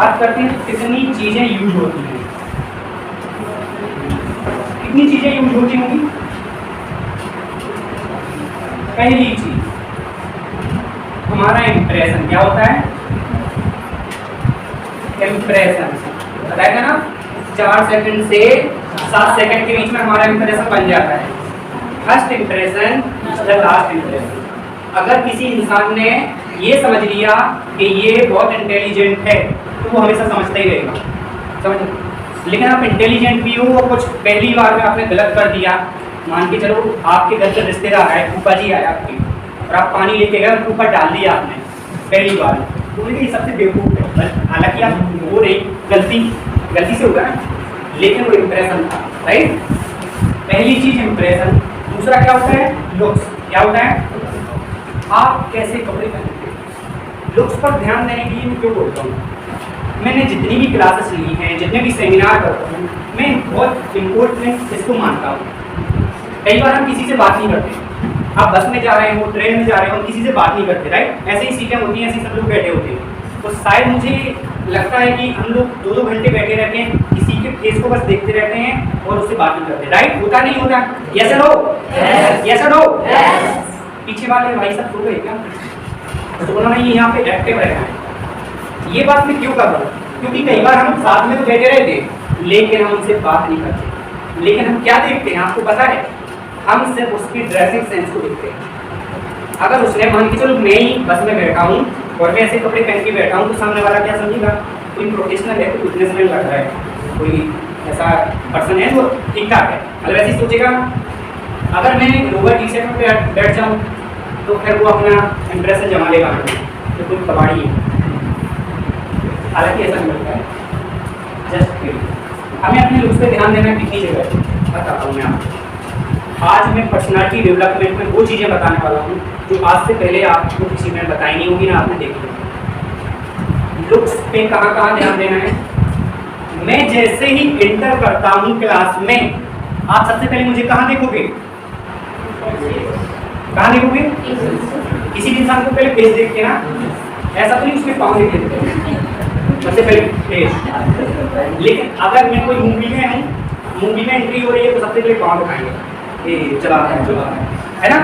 बात करते हैं तो कितनी चीजें यूज होती हैं, कितनी चीजें यूज होती होंगी। पहली चीज हमारा इम्प्रेशन क्या होता है, इम्प्रेशन बताएगा ना, 4 सेकंड से 7 सेकंड के बीच में हमारा इम्प्रेशन बन जाता है। First impression the last impression. अगर किसी इंसान ने ये समझ लिया कि ये बहुत इंटेलिजेंट है तो वो हमेशा समझता ही रहेगा, समझ। लेकिन आप इंटेलिजेंट भी हो और कुछ पहली बार में आपने गलत कर दिया, मान के चलो आपके घर से रिश्तेदार आए, फूफा जी आए आपके, और आप पानी लेके गए और ऊपर डाल दिया आपने पहली बार, तो ये सबसे बेवकूफ़ है। हालांकि आप वो नहीं, गलती से होगा ना, लेकिन वो इम्प्रेशन था, राइट। पहली चीज इम्प्रेशन। दूसरा क्या होता है, लुक्स। क्या होता है, आप कैसे कपड़े पहनते हैं। लुक्स पर ध्यान देने के लिए मैं क्यों बोलता हूँ, मैंने जितनी भी क्लासेस ली हैं, जितने भी सेमिनार करता हूँ, मैं बहुत इम्पोर्टेंट इसको मानता हूँ। कई बार हम किसी से बात नहीं करते, आप बस में जा रहे हो, ट्रेन में जा रहे हो, हम किसी से बात नहीं करते, राइट। ऐसे ही सीटें होती हैं, ऐसे सब लोग बैठे होते हैं, तो शायद मुझे लगता है कि हम लोग 2-2 घंटे बैठे रहते हैं, किसी के फेस को बस देखते रहते हैं और उससे बात नहीं करते, राइट। होता नहीं होता, यस और नो, यस और नो। पीछे वाले भाई साहब सो गए क्या, तो उन्होंने यहाँ पे एक्टिव रहना है। ये बात मैं क्यों कर रहा हूँ, क्योंकि कई बार हम साथ में तो बैठे रहते लेकिन हम उनसे बात नहीं करते। लेकिन हम क्या देखते हैं आपको पता है, हम सिर्फ उसकी ड्रेसिंग सेंस को देखते हैं। अगर उसने मान के चलो मैं ही बस में बैठा हूँ और मैं ऐसे कपड़े पहन के बैठा हूँ, तो सामने वाला क्या समझेगा, कोई प्रोफेशनल है, कोई बिजनेसमैन लग रहा है, कोई ऐसा पर्सन है जो ठीक ठाक है, मतलब ऐसे ही सोचेगा। अगर मैं लोअर टी शर्ट में बैठ जाऊँ तो फिर वो अपना इम्प्रेशन जमा लेगा तो कोई कबाड़ी है। हालांकि ऐसा नहीं लगता है, जस्ट हमें अपने लुक्स पे ध्यान देना कितनी जगह है बताता हूँ मैं आपको। आज मैं पर्सनालिटी डेवलपमेंट में वो चीज़ें बताने वाला हूँ जो आज से पहले आपको किसी ने बताई नहीं होगी ना आपने देखी। लुक्स पे कहाँ कहाँ ध्यान देना है। मैं जैसे ही इंटर करता हूँ क्लास में, आप सबसे पहले मुझे कहाँ देखोगे, कहाँ देखोगे, किसी भी इंसान को पहले फेस देखते हैं ना, ऐसा तो नहीं उसके पाँव देख लेते सबसे पहले फेस। लेकिन अगर मैं कोई मूवी में हूँ, मूवी में एंट्री हो रही है तो सबसे पहले पाँव दिखाएंगे, चला है ना।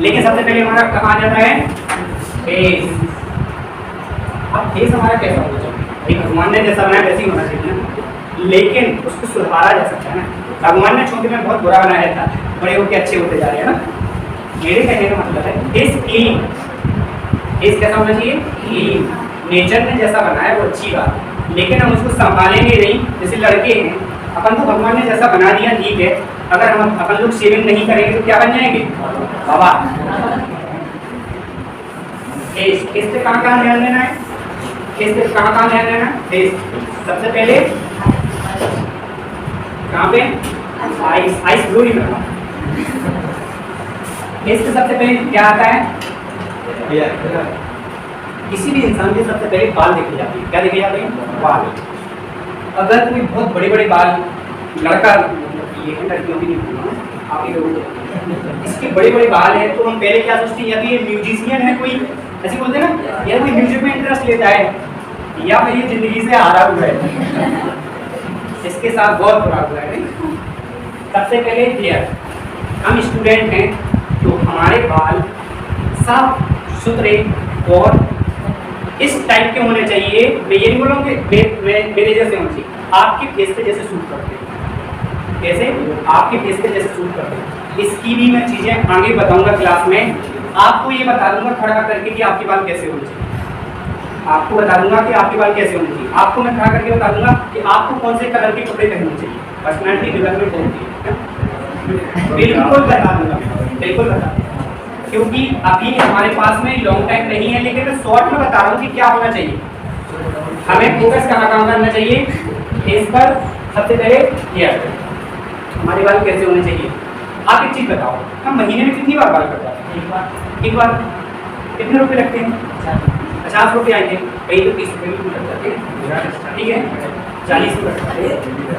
लेकिन सबसे पहले हमारा कहाँ जाता है, फेस। अब फेस हमारा कैसा होना चाहिए, भगवान ने जैसा बनाया वैसे ही होना चाहिए ना, लेकिन उसको सुधारा जा सकता है ना। भगवान ने छोटे में बहुत बुरा बनाया था, बड़े होकर अच्छे होते जा रहे हैं ना। मेरे कहने का मतलब है फेस क्लीन, फेस कैसा होना चाहिए, क्लीन। नेचर ने जैसा बनाया वो अच्छी बात, लेकिन हम उसको संभालेंगे नहीं। जैसे लड़के हैं, अपन को भगवान ने जैसा बना दिया ठीक है, अगर हम अपन लोग शेविंग नहीं करेंगे तो क्या बन जाएंगे, बाबा। फेस, फेस पे कहाँ कहाँ ध्यान देना है, फेस पे कहाँ कहाँ ध्यान देना है, फेस। सबसे पहले कहाँ पे, आइस, आइस ब्लू नहीं करना। फेस पे सबसे पहले क्या आता है, किसी भी इंसान के सबसे पहले बाल देखे जाते हैं। क्या देखे जाते हैं, बाल। अगर कोई बहुत बड़े बड़े बाल, लड़का, ये है लड़कियों की नहीं, आप ही लोग, इसके बड़े बड़े बाल हैं तो हम पहले क्या सोचते हैं, या तो ये म्यूजिशियन है कोई, ऐसे बोलते हैं ना, या कोई म्यूजिक में इंटरेस्ट लेता है, या फिर ये जिंदगी से हारा हुआ है, इसके साथ बहुत बुरा हुआ है। सबसे पहले हेयर, हम स्टूडेंट हैं तो हमारे बाल साफ सुथरे और इस टाइप के होने चाहिए। मैं ये नहीं बोल रहा हूँ कि मेरे जैसे होने चाहिए, आपके फेस पे जैसे सूट करते हैं, कैसे आपके फेस पे जैसे सूट करते हैं। इसकी भी मैं चीज़ें आगे बताऊंगा क्लास में, आपको ये बता दूंगा खड़ा करके कि आपके बाल कैसे होने चाहिए, आपको बता दूंगा कि आपके बाल कैसे होने चाहिए, आपको मैं खड़ा करके बता दूंगा कि आपको कौन से कलर के कपड़े पहनने चाहिए। पर्सनैलिटी डेवलपमेंट होती है, बिल्कुल बता दूंगा, बिल्कुल बता दूंगा, क्योंकि अभी हमारे पास में लॉन्ग टाइम नहीं है, लेकिन मैं शॉर्ट में बता रहा हूँ कि क्या होना चाहिए। हमें फोकस कहाँ काम करना चाहिए, फेस पर सबसे पहले हेयर, हमारे बाल कैसे होने चाहिए। आप एक चीज़ बताओ, हम महीने में कितनी बार बाल कटवाते हैं, एक बार। कितने रुपए लगते हैं, 50 रुपये आएंगे, कहीं तो 30 रुपये भी लग जाते हैं, ठीक है, 40 रुपये।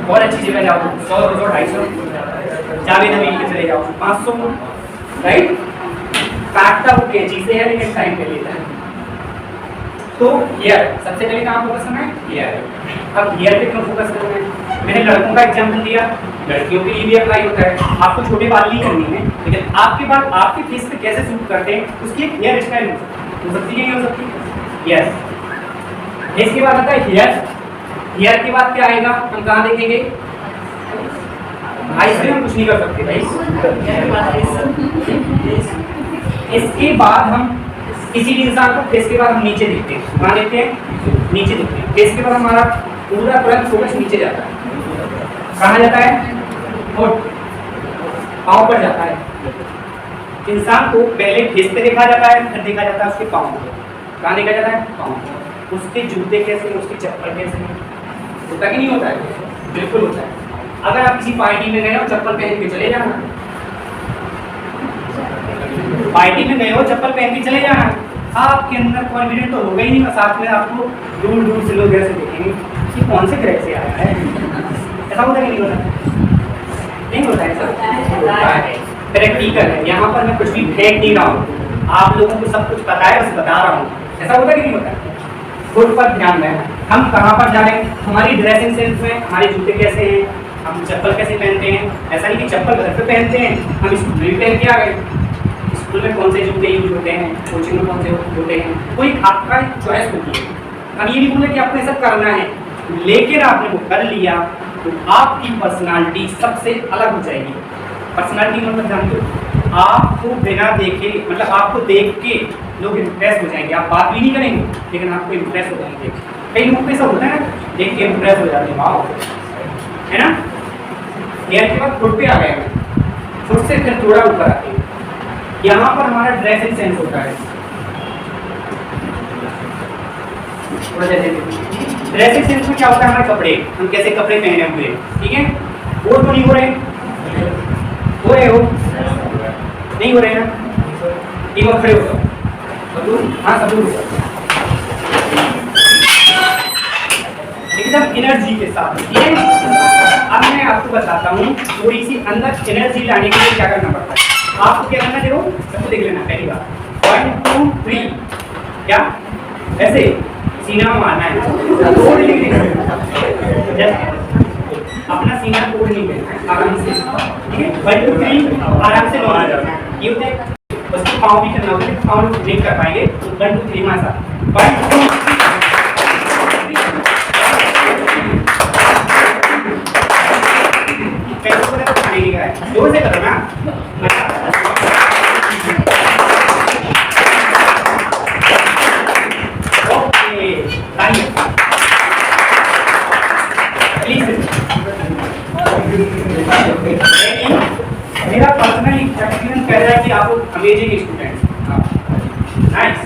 और अच्छी जगह जाओ 100, 200, 250, जावेद अमीन के चले जाओ 500, राइट। काटता वो कैंची से है लेकिन टाइम पे लेता है। तो हेयर सबसे पहले कहाँ फोकस करना है? हेयर। अब हेयर पे क्यों फोकस करना है? मैंने लड़कों का एग्जाम्पल दिया, लड़कियों के लिए भी अप्लाई होता है। आपको छोटे बाल नहीं करनी है, लेकिन आपके बाल आपके फेस पे कैसे सूट करते हैं उसकी एक हेयर स्टाइल हो सकती है, नहीं हो सकती? यस। इसके बाद आता है हेयर। हेयर के बाद क्या आएगा, हम कहाँ देखेंगे? भाई से हम कुछ नहीं कर सकते भाई। इसके बाद हम किसी भी इंसान को फेस के बाद हम नीचे देखते हैं, कहाँ देखते हैं? नीचे देखते हैं। फेस के बाद हमारा पूरा तुरंत फोकस नीचे जाता है। कहाँ जाता है? होठ, पाँव पर जाता है। इंसान को पहले फेस पे देखा जाता है, फिर देखा जाता है उसके पाँव को। कहाँ देखा जाता है? पाँव। उसके जूते कैसे, उसकी चप्पल कैसे, होता कि नहीं होता है? बिल्कुल होता है। अगर आप किसी पार्टी में गए हो, चप्पल पहन के चले जाना। पार्टी में गए हो, चप्पल पहन के चले जाना। आपके अंदर कॉन्फिडेंस तो होगा ही नहीं, साथ में आपको दूर दूर से लोग ऐसे देखेंगे कि कौन से ग्रह से आया है। ऐसा होता है कि नहीं होता? नहीं होता है सर, होता है। प्रैक्टिकल है, यहाँ पर मैं कुछ भी फेंक नहीं रहा हूँ, आप लोगों को सब कुछ पता है, बस बता रहा हूँ। ऐसा होता है कि नहीं होता? खुद पर ध्यान दें, हम कहाँ पर जा रहे हैं, हमारी ड्रेसिंग सेंस में हमारे जूते कैसे हैं, हम चप्पल कैसे पहनते हैं। ऐसा नहीं कि चप्पल घर पे पहनते हैं, हम स्कूल में भी पहन के आ गए। स्कूल में कौन से जूते यूज होते हैं, कोचिंग में कौन से होते हैं, कोई आपका चॉइस होती है। अब ये नहीं बोले कि आपको ऐसा करना है, लेकिन आपने वो कर लिया तो आपकी पर्सनालिटी सबसे अलग हो जाएगी। पर्सनालिटी मतलब जानते हो, आपको बिना देखे, मतलब आपको देख के लोग इम्प्रेस हो जाएंगे। आप बात भी नहीं करेंगे, लेकिन आपको इम्प्रेस हो जाएंगे। कई लोगों को ऐसा होता है ना, देख के इम्प्रेस हो जाते हैं, वाह, है ना। हेयर के बाद फुट पे आ गए, फुट से फिर थोड़ा ऊपर आते हैं। यहाँ पर हमारा ड्रेसिंग सेंस होता है। ड्रेसिंग सेंस में क्या होता है, हमारे कपड़े, हम कैसे कपड़े पहने हुए, ठीक है। वो तो नहीं हो रहे, हो रहे हो, नहीं हो रहे ना, एक बार खड़े हो जाओ। हाँ सब लोग एकदम एनर्जी के साथ, ठीक है। अब मैं आपको बताता हूँ थोड़ी सी अंदर एनर्जी लाने के लिए क्या करना पड़ता है। आपको क्या करना, देखो सबको देख लेना। पहली बार 1 2 3, क्या ऐसे सीना मारना है, तोड़ नहीं देना, अपना सीना तोड़ नहीं देना, आराम से, ठीक है। 1 2 3 आराम से मार जाना, ये होता है। उसको पाँव भी करना होगा, पाँव नहीं कर पाएंगे तो 1 2 3 मार सकते। 1 2 जोर से करो ना। ओके, मेरा पर्सनल एक्सपीरियंस कह रहा है कि आप amazing students, nice.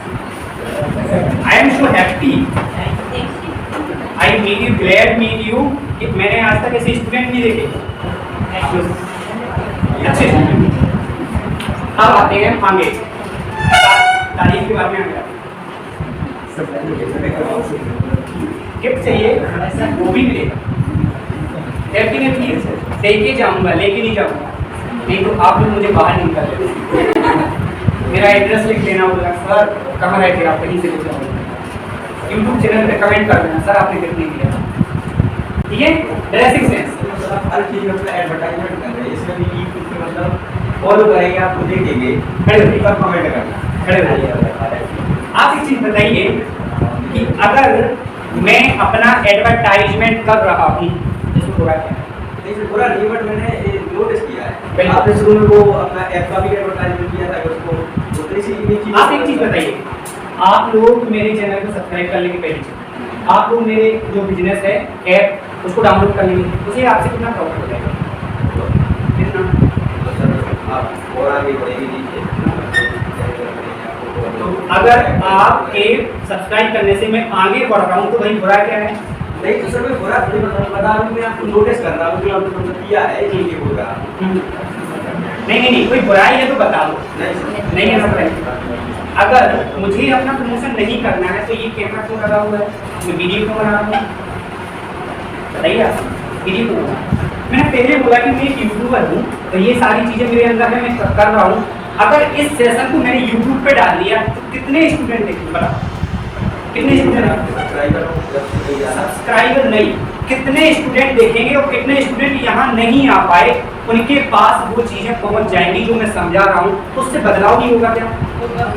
I am so happy, I meet you, glad meet you. कि मैंने आज तक ऐसे स्टूडेंट नहीं देखे अच्छे। अब आते हैं आगे, तारीफ के बारे में आगे गिफ्ट चाहिए, वो भी मिलेगा। डेफिनेटली लेके जाऊंगा, लेके नहीं जाऊंगा, नहीं तो आप लोग मुझे बाहर नहीं कर लेते। मेरा एड्रेस लिख देना होगा, सर कहाँ रहते आप, कहीं से पूछा होगा। यूट्यूब चैनल पे कमेंट कर देना, सर आपने गिफ्ट नहीं दिया, ठीक है। ड्रेसिंग सेंस, हर चीज में अपना एडवर्टाइजमेंट कर रहे हैं, इसमें भी यूट्यूब पे मतलब फॉलो करेंगे, आपको देखेंगे, खड़े होइए, पर कमेंट करना, खड़े होइए। आप एक चीज बताइए कि अगर मैं अपना एडवर्टाइजमेंट कर रहा हूँ, इसमें बुरा क्या है? देखिए बुरा नहीं, बट मैंने नोटिस किया है, बिल्कुल। आपने शुरू में वो अपना ऐप का भी एडवर्टाइजमेंट किया था, उसको उतनी सी चीज। आप एक चीज बताइए, आप लोग मेरे चैनल को सब्सक्राइब कर लेंगे पहले, आप लोग मेरे जो बिजनेस है ऐप उसको डाउनलोड कर लेंगे, उसे आपसे कितना प्रॉफिट हो जाएगा? कितना? आप और आगे बढ़ेंगे। तो अगर आप एक सब्सक्राइब करने से मैं आगे बढ़ रहा हूँ तो भाई बुरा क्या है? नहीं तो सर मैं बुरा थोड़ी बता रहा हूँ, मैं आपको नोटिस कर रहा हूँ कि आपने मतलब किया है, ये बोल रहा हूँ। नहीं, कोई बुराई है तो बता दो। नहीं है बुराई। अगर मुझे अपना प्रमोशन नहीं करना है तो ये कैमरा क्यों लगा हुआ है, मैं वीडियो क्यों बना रहा हूँ, बताइए आप। वीडियो क्यों बना रहा हूँ? मैंने पहले बोला कि मैं एक यूट्यूबर हूँ, तो ये सारी चीज़ें मेरे अंदर है, मैं कर रहा हूँ। अगर इस सेशन को मैंने यूट्यूब पे डाल दिया तो कितने स्टूडेंट देखेंगे, बताओ कितने स्टूडेंट? सब्सक्राइबर नहीं, कितने स्टूडेंट देखेंगे और कितने स्टूडेंट यहाँ नहीं आ पाए, उनके पास वो चीजें पहुंच जाएंगी जो मैं समझा रहा हूँ, उससे बदलाव नहीं होगा क्या?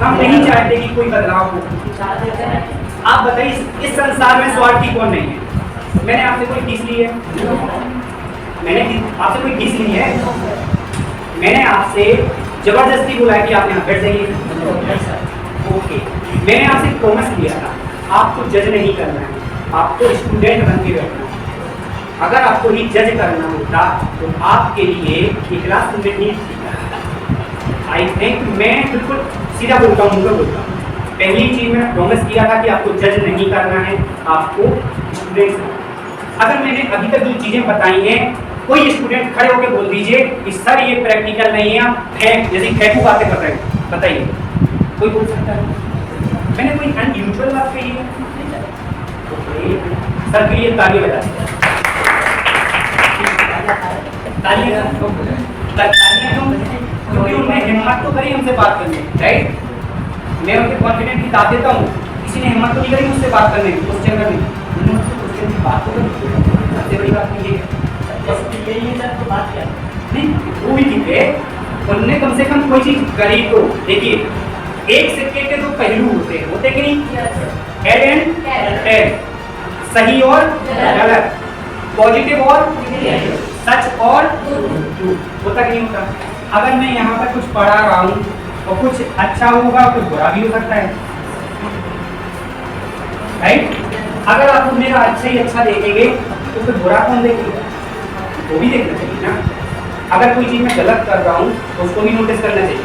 हम नहीं चाहते कि कोई बदलाव हो। आप बताइए इस संसार में स्वार्थी कौन नहीं है? मैंने आपसे कोई फीस ली है? मैंने आपसे कोई फीस ली है? मैंने आपसे जबरदस्ती बोला है कि आप यहाँ बैठ जाइए, ओके। मैंने आपसे प्रॉमिस किया था आपको जज नहीं करना है, आपको स्टूडेंट बन के बैठना है। अगर आपको ही जज करना होता तो आपके लिए ये क्लास में नहीं थी। आई थिंक मैं बिल्कुल सीधा बोलता हूँ, बोलता हूँ। पहली चीज मैंने प्रॉमिस किया था कि आपको जज नहीं करना है, आपको स्टूडेंट। अगर मैंने अभी तक जो चीजें बताई हैं, कोई स्टूडेंट खड़े होकर बोल दीजिए कि सर ये प्रैक्टिकल नहीं है, आप फेंक जैसे फेंकू बातें कर रहे हैं, बताइए कोई बोल सकता है? मैंने कोई अनयूजुअल बात कही है? सर के लिए ताली बजा, तालियां क्योंकि उन्होंने हिम्मत तो करी हमसे बात करने, राइट? मैं उनके कॉन्फिडेंट की दाद देता हूँ, किसी ने हिम्मत तो नहीं करी मुझसे बात करने की, क्वेश्चन करने की, उन्होंने क्वेश्चन की बात तो करी। सबसे बड़ी बात ये है नहीं, वो भी ठीक है, उन्होंने कम से कम कोई चीज करी। तो देखिए एक सिक्के के दो पहलू होते कि नहीं? हेड एंड टेल, सही और गलत, पॉजिटिव और सच और झूठ, होता कि नहीं होता? अगर मैं यहाँ पर कुछ पढ़ा रहा हूँ और कुछ अच्छा होगा कुछ बुरा भी हो सकता है, राइट? अगर आप मेरा अच्छा ही अच्छा देखेंगे तो फिर बुरा कौन देखेगा? वो भी देखना चाहिए ना। अगर कोई चीज मैं गलत कर रहा हूँ तो उसको भी नोटिस करना चाहिए।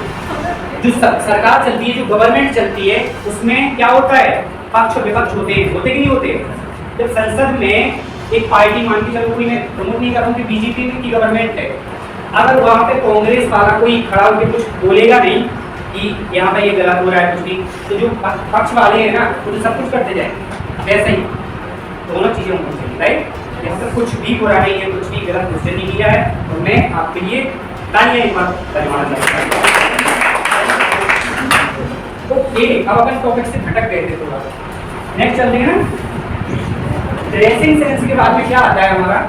जो सरकार चलती है, जो गवर्नमेंट चलती है, उसमें क्या होता है? पक्ष विपक्ष होते हैं, होते कि नहीं होते? जब संसद में एक पार्टी, मान के चलो कोई, मैं प्रमोट नहीं कर रहा हूँ कि बीजेपी की गवर्नमेंट है, अगर वहाँ पे कांग्रेस वाला कोई खड़ा होकर कुछ बोलेगा नहीं कि यहाँ पे ये गलत हो रहा है कुछ भी, तो जो पक्ष वाले हैं ना वो तो सब कुछ करते जाएंगे। वैसे ही दोनों चीजें होनी चाहिए, राइट? यहाँ पर कुछ भी बुरा नहीं है, कुछ भी गलत क्वेश्चन नहीं किया है, और मैं आपके लिए तालियां एक बार बजवाना चाहता हूँ। ओके, अब अपन टॉपिक से भटक गए थे थोड़ा, नेक्स्ट चलते हैं ना। ड्रेसिंग सेंस के बाद में क्या आता है हमारा?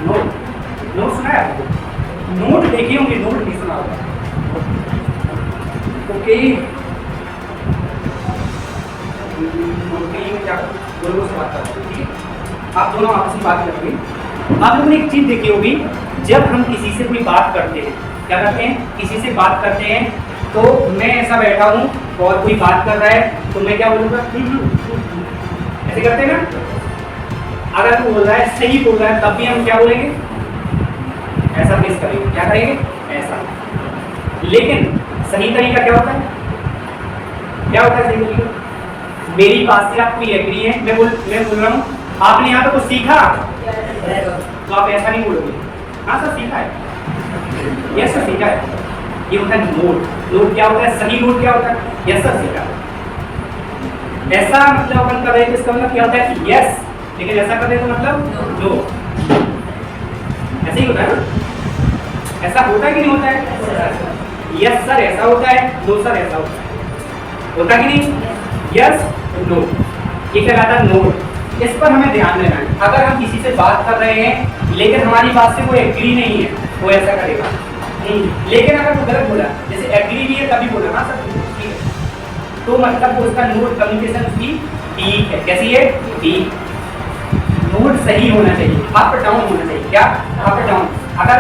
नोट। नोट सुना है आपको? नोट देखे होंगे, नोट नहीं सुना होगा। ओके, क्या दोनों से बात करते हैं, ठीक है? आप दोनों आपस में बात करेंगे। आप लोगों ने एक चीज देखी होगी, जब हम किसी से कोई बात करते हैं, क्या करते हैं? किसी से बात करते हैं तो मैं ऐसा बैठा हूँ और कोई बात कर रहा है तो मैं क्या बोलूँगा? ऐसे करते हैं ना। अगर वो बोल रहा है, सही बोल रहा है, तब भी हम क्या बोलेंगे? ऐसा फेस करेंगे। क्या करेंगे? ऐसा। लेकिन सही तरीका क्या होता है? क्या होता है सही तरीका? मेरी बात से आप कोई एग्री है, मैं बोल रहा हूँ आपने यहाँ पे कुछ सीखा तो आप ऐसा नहीं बोलोगे, हाँ सर सीखा है, यस सर सीखा है। ये होता है नोट। नोट क्या होता है? सही नोट क्या होता है? यस सर सीखा है। ऐसा मतलब अपन कर रहे हैं, इसका मतलब क्या होता है? यस, लेकिन ऐसा कर रहे तो मतलब नो। ऐसे ही होता है ना? ऐसा होता है कि नहीं होता है? यस सर ऐसा होता है, नो सर ऐसा होता है, होता कि नहीं? यस नो, ये कहलाता है नोट। इस पर हमें ध्यान देना है। अगर हम किसी से बात कर रहे हैं लेकिन हमारी बात से कोई एग्री नहीं है, वो ऐसा करेगा। लेकिन अगर वो गलत बोला, जैसे एग्री भी है तभी बोला हाँ सर ठीक है, तो मतलब उसका नोट कम्युनिकेशन उसकी ठीक है। कैसी है? ठीक। नोट सही होना चाहिए, अप डाउन होना चाहिए। क्या? Up down. अगर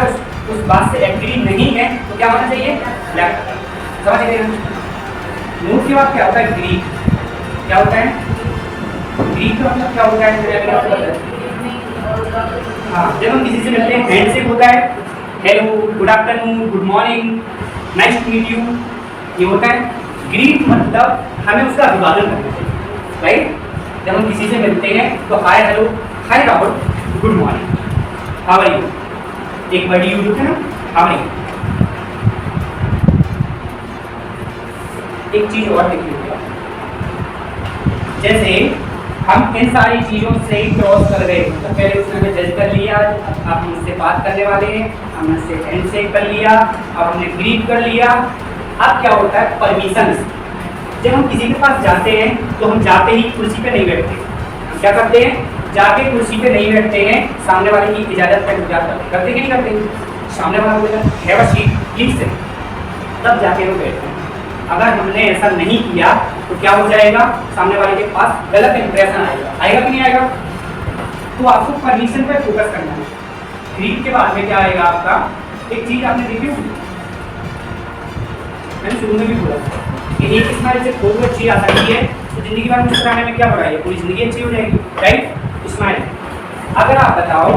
उस बात से एग्री नहीं है तो क्या होना चाहिए? लेफ्ट। समझ गए? नोट के बाद क्या होता है? ग्रीक। क्या होता है? ग्रीक का मतलब क्या होता है? हाँ, जब हम किसी से मिलते हैं हैंडशेक होता है, hello, good afternoon, good morning, nice to meet you, ये होता है। ग्रीक मतलब हमें उसका अभिवादन करना चाहिए, राइट? जब हम किसी से मिलते हैं तो hi hello, hi Rahul, good morning, how are you, एक वर्ड यूज होता है ना, हाउ आर यू। एक चीज और देखिए, जैसे हम इन सारी चीज़ों से क्रॉस कर गए, तो पहले उसने हमें जज कर लिया, अब हम उससे बात करने वाले हैं, हमने उससे हैंडशेक कर लिया, अब हमने ग्रीट कर लिया। अब क्या होता है? परमिशंस। जब हम किसी के पास जाते हैं तो हम जाते ही कुर्सी पे नहीं बैठते, हम क्या करते हैं, जाके कुर्सी पे नहीं बैठते हैं, सामने वाले की इजाज़त तक करते कि नहीं करते, सामने वाला बोलेगा हैव अ सीट प्लीज से, तब जाके वो बैठते हैं। अगर हमने ऐसा नहीं किया तो क्या हो जाएगा, सामने वाले के पास गलत इंप्रेशन आएगा, आएगा कि नहीं आएगा। तो आपको परमिशन पे फोकस करना है। ग्रीड के बाद में क्या आएगा आपका, एक चीज आपने देखी होगी, मैंने शुरू में भी बोला कि एक स्माइल से फोटो अच्छी आ सकती है तो जिंदगी भर मुस्कुराने में क्या बुराई है, पूरी जिंदगी अच्छी हो जाएगी, राइट। स्माइल, अगर आप बताओ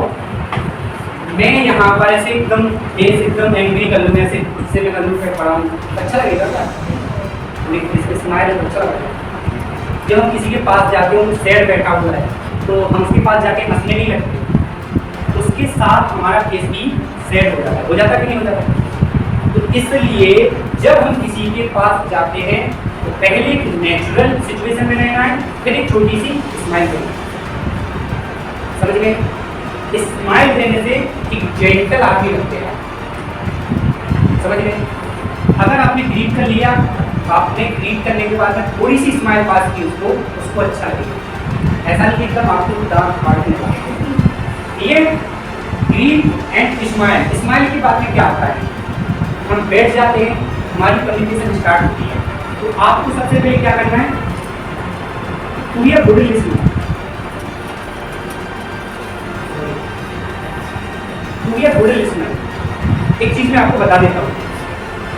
मैं यहाँ पर ऐसे एकदम फेस एकदम एंग्री कर लूँ, ऐसे गुस्से में कर लूँ, फिर पड़ा हूँ, अच्छा लगेगा क्या, इसके स्माइल अच्छा लगेगा। जब हम किसी के पास जाते हैं, वो सैड बैठा हुआ है तो हम उसके पास जाके हंसने नहीं लगते, उसके साथ हमारा फेस भी सैड हो जाता कि नहीं हो जाता। तो इसलिए जब हम किसी के पास जाते हैं तो पहले एक नेचुरल सिचुएशन में रहना है, फिर एक छोटी सी स्माइल देना है, समझ गए। स्माइल देने से एक जेंटल आदमी लगते हैं, समझ गए। अगर आपने ग्रीट कर लिया, आपने ग्रीट करने के बाद में थोड़ी सी स्माइल पास की उसको अच्छा लगेगा, ऐसा नहीं एकदम आपको दांत फाड़ने वाला। ये ग्रीट एंड स्माइल, स्माइल की बात में क्या होता है, हम बैठ जाते हैं, हमारी कम्युनिकेशन स्टार्ट होती है, तो आपको सबसे पहले क्या करना है, पूरी बॉडी लिसनिंग, बॉडी लिसनिंग। एक चीज मैं आपको बता देता हूँ,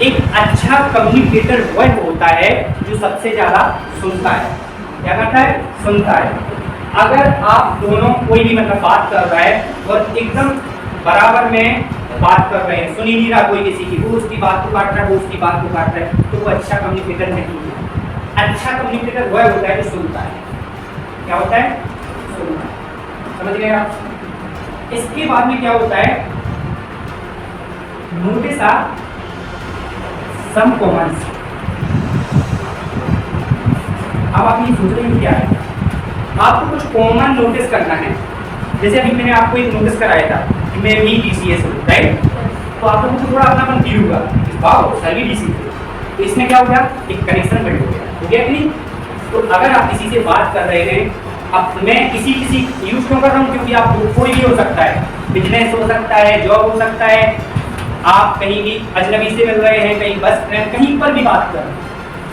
एक अच्छा कम्युनिकेटर वह होता है जो सबसे ज्यादा सुनता है। क्या करता है, सुनता है। अगर आप दोनों कोई भी मतलब बात कर रहा है और एकदम बराबर में बात कर रहे हैं, सुन ही नहीं रहा कोई किसी की, वो उसकी बात को काट रहा है, वो उसकी बात को काट रहा है, तो वो अच्छा कम्युनिकेटर नहीं है। अच्छा कम्युनिकेटर वह होता है जो सुनता है। क्या होता है, सुनता है, समझ गए आप। इसके बाद में क्या होता है, नोटिस सम कॉमन्स। अब आप ये सोच रहे हैं क्या है, आपको कुछ कॉमन नोटिस करना है। जैसे अभी मैंने आपको एक नोटिस कराया था कि मैं भी DCS हूँ, राइट। तो आप लोगों को थोड़ा अपनापन फील होगा, वाह सर भी DC थे, तो इसमें क्या हो गया, एक कनेक्शन बिल्ड हो गया कि नहीं। तो अगर आप किसी से बात कर रहे हैं, अब मैं किसी यूज क्यों कर रहा हूँ, क्योंकि आप कोई भी हो सकता है, बिजनेस हो सकता है, जॉब हो सकता है, आप कहीं भी अजनबी से मिल रहे हैं, कहीं बस ट्रेन कहीं पर भी बात कर रहे हैं,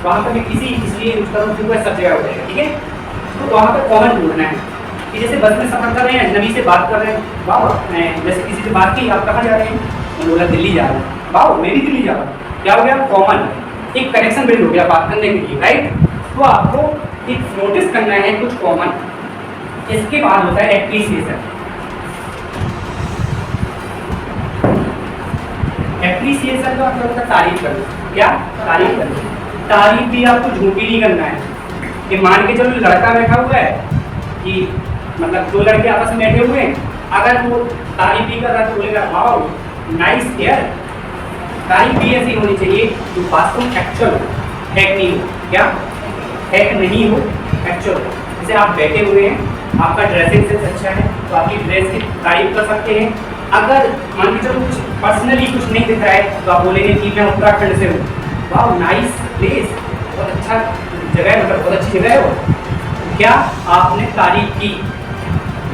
वहाँ पर मैं किसी इसलिए यूज करूँ क्योंकि सब जगह हो जाएगा, ठीक है। तो वहाँ पर कॉमन ढूंढना है कि जैसे बस में सफर कर रहे हैं, अजनबी से बात कर रहे हैं, वाह मैं जैसे किसी से बात की, आप कहाँ जा रहे हैं, मैंने बोला दिल्ली जा रहे हैं, वाह मैं भी दिल्ली जा रहा हूँ। क्या हो गया, कॉमन, एक कनेक्शन बिल्ड हो गया बात करने के लिए, राइट। तो आपको एक नोटिस करना है कुछ कॉमन। इसके बाद होता है एप्रिसिएशन। एप्रिसिएशन का मतलब होता है तारीफ करना। क्या, तारीफ करना। तारीफ भी आपको झूठी नहीं करना है कि मान के चलो लड़का बैठा हुआ है कि मतलब दो लड़के आपस में बैठे हुए हैं, अगर वो तारीफ भी कर रहा है तो बोलेगा वाओ नाइस हेयर। तारीफ भी ऐसी होनी चाहिए जो वास्तव एक्चुअल हो, हैक नहीं हो। क्या, हैक नहीं हो, एक्चुअल हो। जैसे आप बैठे हुए हैं, आपका ड्रेसिंग सेंस अच्छा है तो आपकी ड्रेस की तारीफ कर सकते हैं। अगर मान के चलो कुछ पर्सनली कुछ नहीं दिख रहा है तो आप बोलेंगे कि मैं उत्तराखंड से हूँ, वाह नाइस प्लेस, बहुत अच्छा जगह है, मतलब बहुत अच्छी जगह है वो। क्या, आपने तारीफ की।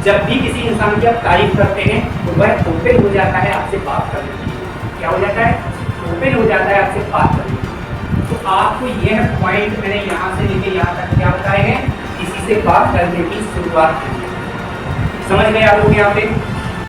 जब भी किसी इंसान की आप तारीफ करते हैं तो वह ओपन हो जाता है आपसे बात करने के लिए। क्या हो जाता है, ओपन हो जाता है आपसे बात करने के लिए। तो आपको यह पॉइंट मैंने यहाँ से लेके यहाँ तक क्या बताए हैं, किसी से बात करने की शुरुआत करनी है। समझ गए आप लोग यहाँ पे।